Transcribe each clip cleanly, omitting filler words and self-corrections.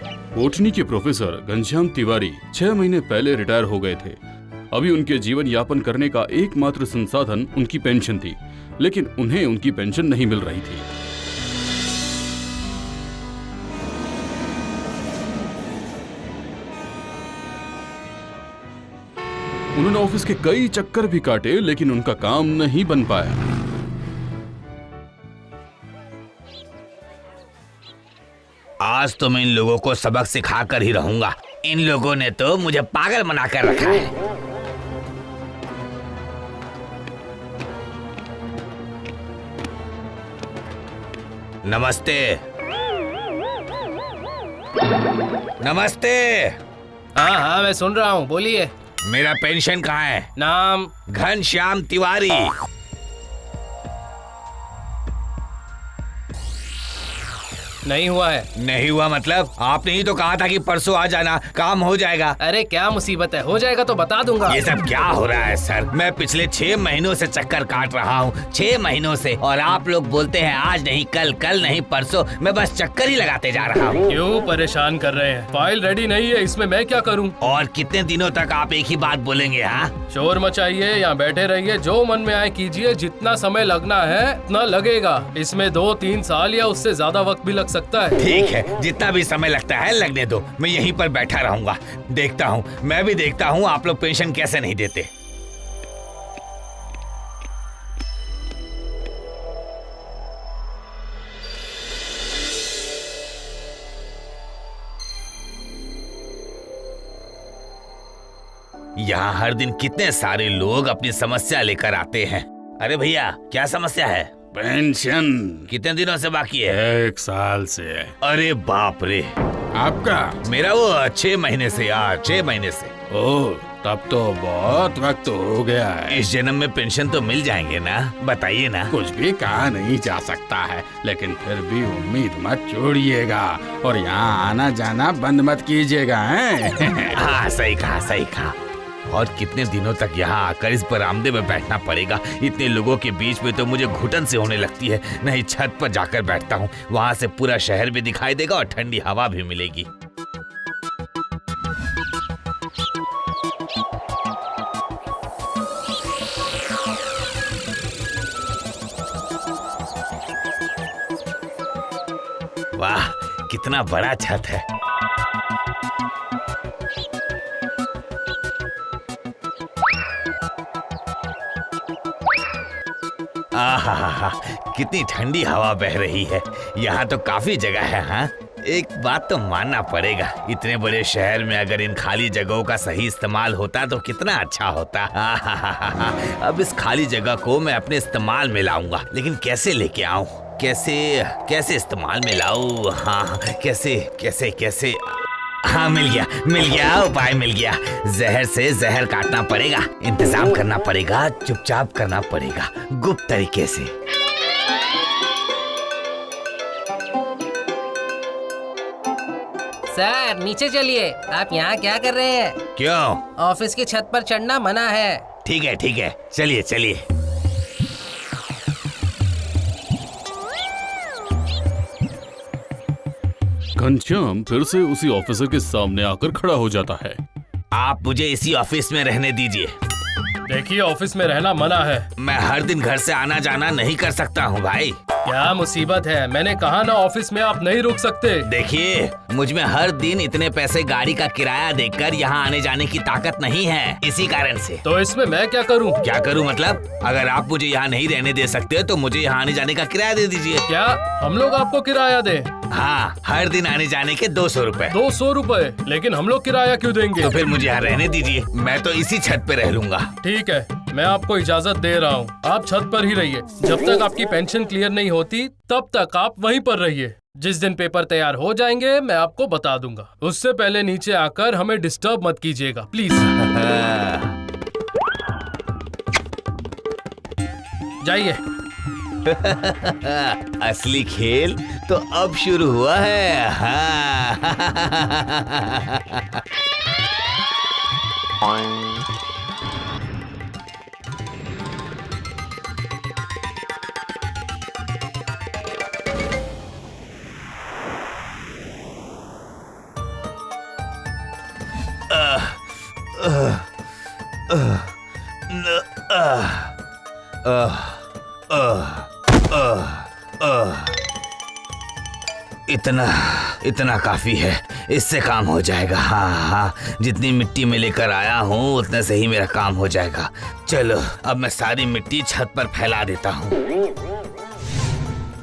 Botany के professor Ghanshyam Tiwari 6 महीने पहले रिटायर हो गए थे। अभी उनके जीवन यापन करने का एकमात्र संसाधन उनकी पेंशन थी, लेकिन उन्हें उनकी पेंशन नहीं मिल रही थी। उन्होंने ऑफिस के कई चक्कर भी काटे, लेकिन उनका काम नहीं बन पाया। आज तो मैं इन लोगों को सबक सिखा कर ही रहूंगा। इन लोगों ने तो मुझे पागल बना कर रखा है। नमस्ते। नमस्ते। हाँ हाँ, मैं सुन रहा हूँ, बोलिए। मेरा पेंशन कहाँ है? नाम? घनश्याम तिवारी। नहीं हुआ है। नहीं हुआ मतलब? आपने ही तो कहा था कि परसों आ जाना, काम हो जाएगा। अरे क्या मुसीबत है, हो जाएगा तो बता दूंगा। ये सब क्या हो रहा है सर? मैं पिछले 6 महीनों से चक्कर काट रहा हूँ, 6 महीनों से, और आप लोग बोलते हैं आज नहीं कल, कल नहीं परसों। मैं बस चक्कर ही लगाते जा रहा हूँ। क्यों परेशान कर रहे हैं? फाइल रेडी नहीं है, इसमें मैं क्या करूँ? और कितने दिनों तक आप एक ही बात बोलेंगे? हाँ, शोर मचाइए या बैठे रहिए, जो मन में आए कीजिए। जितना समय लगना है उतना लगेगा। इसमें 2-3 साल या उससे ज्यादा वक्त भी लग सकता है। ठीक है, जितना भी समय लगता है लगने दो। मैं यहीं पर बैठा रहूंगा, देखता हूँ। मैं भी देखता हूँ आप लोग पेंशन कैसे नहीं देते। यहाँ हर दिन कितने सारे लोग अपनी समस्या लेकर आते हैं। अरे भैया, क्या समस्या है? पेंशन कितने दिनों से बाकी है? 1 साल से। अरे बाप रे। आपका? मेरा वो 6 महीने से यार, 6 महीने से। ओह, तब तो बहुत वक्त हो गया है। इस जन्म में पेंशन तो मिल जाएंगे ना? बताइए ना। कुछ भी कहा नहीं जा सकता है, लेकिन फिर भी उम्मीद मत छोड़िएगा और यहाँ आना जाना बंद मत कीजिएगा, हैं? हाँ, सही कहा, सही कहा। और कितने दिनों तक यहाँ आकर इस बरामदे में बैठना पड़ेगा? इतने लोगों के बीच में तो मुझे घुटन से होने लगती है। नहीं, छत पर जाकर बैठता हूँ, वहाँ से पूरा शहर भी दिखाई देगा और ठंडी हवा भी मिलेगी। वाह, कितना बड़ा छत है। आहा, कितनी ठंडी हवा बह रही है। यहाँ तो काफी जगह है। हाँ, एक बात तो मानना पड़ेगा, इतने बड़े शहर में अगर इन खाली जगहों का सही इस्तेमाल होता तो कितना अच्छा होता। आहा, अब इस खाली जगह को मैं अपने इस्तेमाल में लाऊंगा, लेकिन कैसे लेके आऊं? कैसे इस्तेमाल में लाऊं? हाँ, कैसे? हाँ, मिल गया, उपाय मिल गया। जहर से जहर काटना पड़ेगा, इंतजाम करना पड़ेगा, चुपचाप करना पड़ेगा, गुप्त तरीके से। सर नीचे चलिए। आप यहाँ क्या कर रहे हैं? क्यों? ऑफिस की छत पर चढ़ना मना है। ठीक है, चलिए। घनश्याम फिर से उसी ऑफिसर के सामने आकर खड़ा हो जाता है। आप मुझे इसी ऑफिस में रहने दीजिए। देखिए, ऑफिस में रहना मना है। मैं हर दिन घर से आना जाना नहीं कर सकता हूँ भाई। क्या मुसीबत है? मैंने कहा ना, ऑफिस में आप नहीं रुक सकते। देखिए, मुझ में हर दिन इतने पैसे गाड़ी का किराया देकर यहाँ आने जाने की ताकत नहीं है, इसी कारण से। तो इसमें मैं क्या करूँ? क्या करूँ मतलब? अगर आप मुझे यहाँ नहीं रहने दे सकते तो मुझे यहाँ आने जाने का किराया दे दीजिए। क्या हम लोग आपको किराया दें? हाँ, हर दिन आने जाने के 200 रुपए। 200 रुपए? लेकिन हम लोग किराया क्यों देंगे? तो फिर मुझे यहाँ रहने दीजिए, मैं तो इसी छत पे रह लूंगा। ठीक है, मैं आपको इजाजत दे रहा हूँ। आप छत पर ही रहिए। जब तक आपकी पेंशन क्लियर नहीं होती तब तक आप वहीं पर रहिए। जिस दिन पेपर तैयार हो जाएंगे मैं आपको बता दूंगा। उससे पहले नीचे आकर हमें डिस्टर्ब मत कीजिएगा, प्लीज। जाइए। असली खेल तो अब शुरू हुआ है। हाँ। इतना काफी है, इससे काम हो जाएगा। हाँ, जितनी मिट्टी मैं लेकर आया हूँ उतने से ही मेरा काम हो जाएगा। चलो अब मैं सारी मिट्टी छत पर फैला देता हूँ।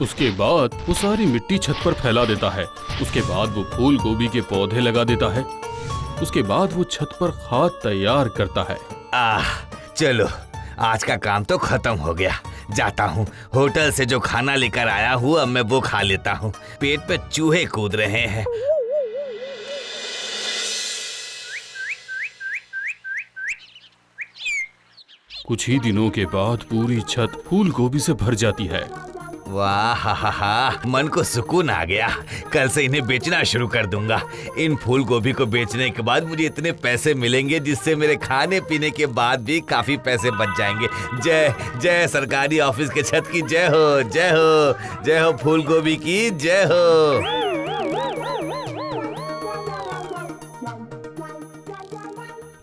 उसके बाद वो सारी मिट्टी छत पर फैला देता है। उसके बाद वो फूल गोभी के पौधे लगा देता है। उसके बाद वो छत पर खाद तैयार करता है। चलो आज का काम तो खत्म हो गया। जाता हूँ, होटल से जो खाना लेकर आया हूँ अब मैं वो खा लेता हूँ। पेट पे चूहे कूद रहे हैं। कुछ ही दिनों के बाद पूरी छत फूल गोभी से भर जाती है। वाह हा, मन को सुकून आ गया। कल से इन्हें बेचना शुरू कर दूंगा। इन फूल गोभी को बेचने के बाद मुझे इतने पैसे मिलेंगे जिससे मेरे खाने पीने के बाद भी काफी पैसे बच जाएंगे। जय जय सरकारी ऑफिस के छत की जय हो, जय हो, जय हो फूल गोभी की जय हो।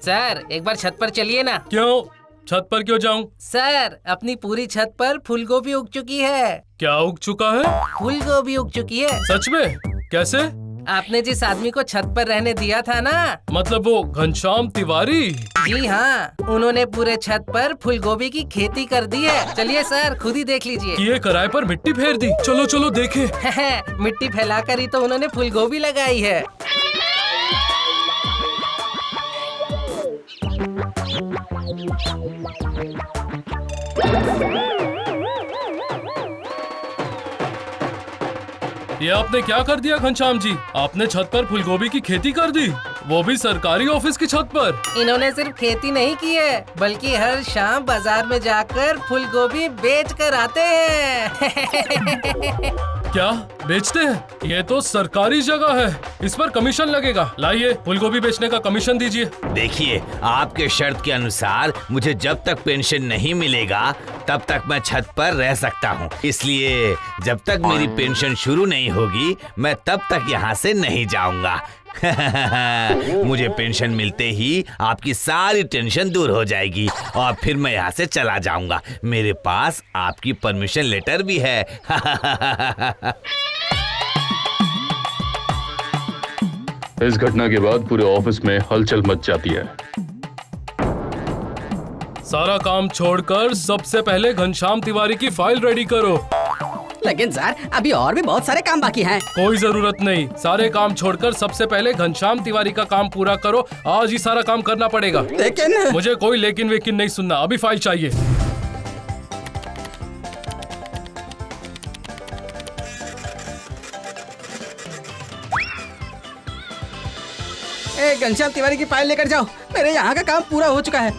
सर एक बार छत पर चलिए ना। क्यों? छत पर क्यों जाऊं? सर अपनी पूरी छत पर फूलगोभी उग चुकी है। क्या उग चुका है? फूलगोभी उग चुकी है। सच में? कैसे? आपने जिस आदमी को छत पर रहने दिया था ना, मतलब वो घनश्याम तिवारी? जी हाँ, उन्होंने पूरे छत पर फूलगोभी की खेती कर दी है। चलिए सर खुद ही देख लीजिए। ये किराए पर मिट्टी फेर दी। चलो चलो देखें। मिट्टी फैलाकर ही तो उन्होंने फूलगोभी लगाई है। ये आपने क्या कर दिया घनश्याम जी? आपने छत पर फूलगोभी की खेती कर दी, वो भी सरकारी ऑफिस की छत पर। इन्होंने सिर्फ खेती नहीं की है बल्कि हर शाम बाजार में जाकर फूलगोभी बेच कर आते हैं। क्या बेचते हैं? ये तो सरकारी जगह है, इस पर कमीशन लगेगा। लाइए फूलगोभी बेचने का कमीशन दीजिए। देखिए आपके शर्त के अनुसार मुझे जब तक पेंशन नहीं मिलेगा तब तक मैं छत पर रह सकता हूँ। इसलिए जब तक मेरी पेंशन शुरू नहीं होगी मैं तब तक यहाँ से नहीं जाऊंगा। मुझे पेंशन मिलते ही आपकी सारी टेंशन दूर हो जाएगी और फिर मैं यहाँ से चला जाऊंगा। मेरे पास आपकी परमिशन लेटर भी है। इस घटना के बाद पूरे ऑफिस में हलचल मच जाती है। सारा काम छोड़कर सबसे पहले घनश्याम तिवारी की फाइल रेडी करो। लेकिन सर अभी और भी बहुत सारे काम बाकी हैं। कोई जरूरत नहीं, सारे काम छोड़कर सबसे पहले घनश्याम तिवारी का काम पूरा करो। आज ही सारा काम करना पड़ेगा। लेकिन मुझे कोई लेकिन वेकिन नहीं सुनना, अभी फाइल चाहिए। घनश्याम तिवारी की फाइल लेकर जाओ, मेरे यहाँ का काम पूरा हो चुका है।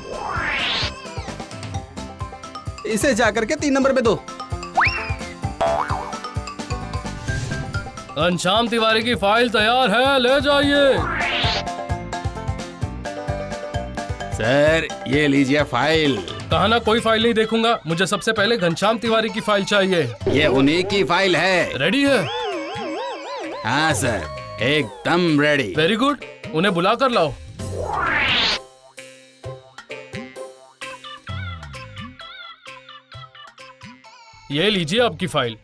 इसे जाकर के 3 नंबर पे दो। घनश्याम तिवारी की फाइल तैयार है, ले जाइए। सर ये लीजिए फाइल। कहा ना कोई फाइल नहीं देखूंगा, मुझे सबसे पहले घनश्याम तिवारी की फाइल चाहिए। ये उन्हीं की फाइल है। रेडी है? हाँ सर एकदम रेडी। वेरी गुड, उन्हें बुला कर लाओ। ये लीजिए आपकी फाइल।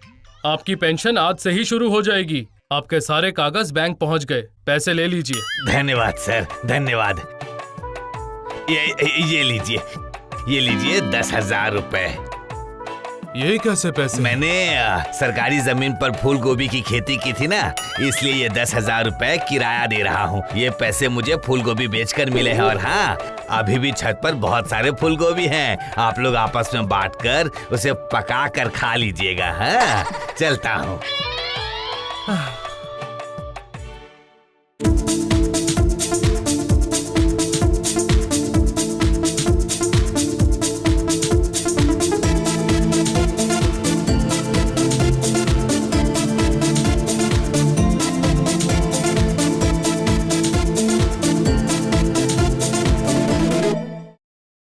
आपकी पेंशन आज से ही शुरू हो जाएगी। आपके सारे कागज बैंक पहुंच गए, पैसे ले लीजिए। धन्यवाद सर, धन्यवाद। ये लीजिए 10,000 रुपए। ये कैसे पैसे? मैंने सरकारी जमीन पर फूल गोभी की खेती की थी ना, इसलिए ये 10,000 रुपए किराया दे रहा हूँ। ये पैसे मुझे फूल गोभी बेचकर मिले हैं। और हाँ, अभी भी छत पर बहुत सारे फूल गोभी हैं। आप लोग आपस में बांटकर उसे पका कर खा लीजिएगा। हाँ, चलता हूँ।